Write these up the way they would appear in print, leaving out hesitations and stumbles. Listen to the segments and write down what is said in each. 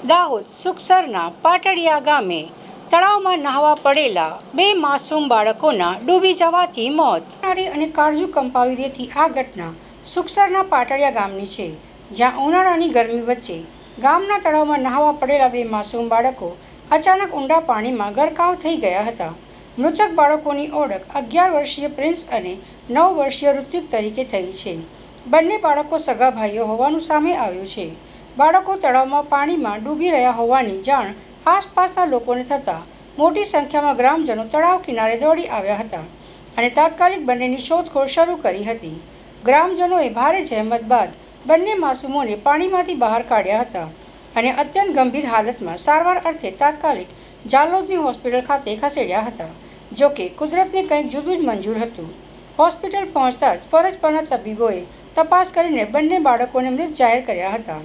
દાહોદ સુખસરના પાટડિયા ગામે તળાવમાં નહાવા પડેલા 2 માસૂમ બાળકોના ડૂબી જવાથી મોત. અને કાળજુ કંપાવી દેતી આ ઘટના સુખસરના પાટડિયા ગામની છે, જ્યાં ઉનાળાની ગરમી વચ્ચે ગામના તળાવમાં નહાવા પડેલા 2 માસૂમ બાળકો અચાનક ઊંડા પાણીમાં ગરકાવ થઈ ગયા હતા. મૃતક બાળકોની ઓળખ 11 વર્ષીય પ્રિન્સ અને 9 વર્ષીય ઋત્વિક તરીકે થઈ છે. બંને બાળકો સગા ભાઈઓ હોવાનું સામે આવ્યું છે. બાળકો તળાવમાં પાણીમાં ડૂબી રહ્યા હોવાની જાણ આસપાસના લોકોને થતાં મોટી સંખ્યામાં ગ્રામજનો તળાવ કિનારે દોડી આવ્યા હતા અને તાત્કાલિક બંનેની શોધખોળ શરૂ કરી હતી. ગ્રામજનોએ ભારે જહેમત બાદ બંને માસૂમોને પાણીમાંથી બહાર કાઢ્યા હતા અને અત્યંત ગંભીર હાલતમાં સારવાર અર્થે તાત્કાલિક જાલોદની હોસ્પિટલ ખાતે ખસેડ્યા હતા. જોકે કુદરતને કંઈક જુદું જ મંજૂર હતું. હોસ્પિટલ પહોંચતા જ ફરજ પરના તબીબોએ તપાસ કરીને બંને બાળકોને મૃત જાહેર કર્યા હતા.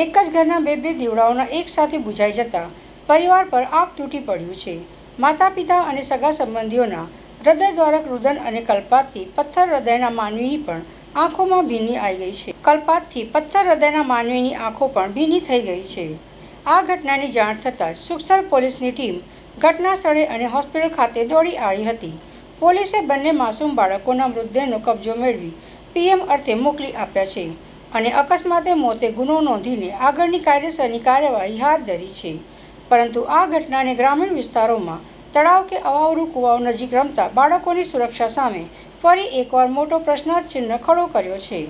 એક જ ઘરના બે દીવડાઓના એક સાથે બુઝાઈ જતા પરિવાર પર આપ તૂટી પડ્યું છે. માતા પિતા અને સગા સંબંધીઓના હૃદયદ્વારક રુદન અને કલ્પાતથી પથ્થર હૃદયના માનવીની પણ આંખોમાં ભીની આવી ગઈ છે. કલ્પાતથી પથ્થર હૃદયના માનવીની આંખો પણ ભીની થઈ ગઈ છે. આ ઘટનાની જાણ થતાં જ સુખસર પોલીસની ટીમ ઘટના સ્થળે અને હોસ્પિટલ ખાતે દોડી આવી હતી. પોલીસે બંને માસૂમ બાળકોના મૃતદેહનો કબજો મેળવી પીએમ અર્થે મોકલી આપ્યા છે અને અકસ્માતે મોતે ગુનો નોંધીને આગળની કાયદેસરની કાર્યવાહી હાથ ધરી છે. પરંતુ આ ઘટનાને ગ્રામીણ વિસ્તારોમાં તળાવ કે અવાવરૂ કુવાઓ નજીક રમતા બાળકોની સુરક્ષા સામે ફરી એકવાર મોટો પ્રશ્નાર્થ ચિહ્ન ખડો કર્યો છે.